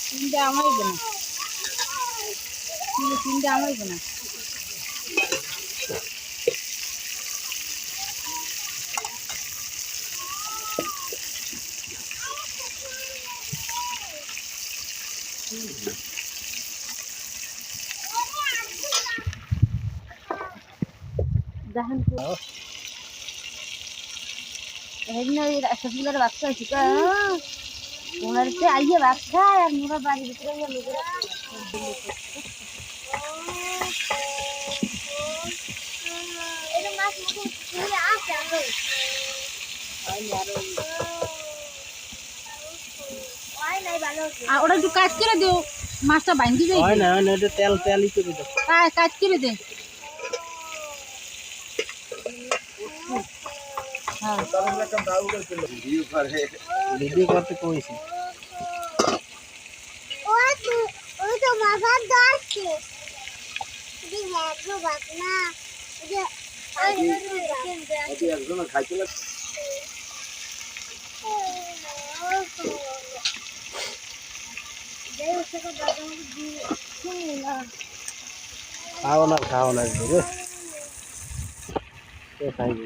তিনটা আমারই বোনা, তিনটা আমারই বোনা। দেখেন সবগুলোর বাচ্চা হয়েছে ওনার আইয়ে বাচ্চা আর মোরা বাড়ির ভিতরে লোকেরা ওটা একটু কাজ করে দিও, মাছটা বাইন্ধি যাই না এটা তেল তেলই করে দাও। কাজ করে দে। ভিডিও করতে কইছি ওই তো মাথার দাঁড়ছে দি হ্যাঁ বাস না যে একজন খাইতে খাও না রে খাইবে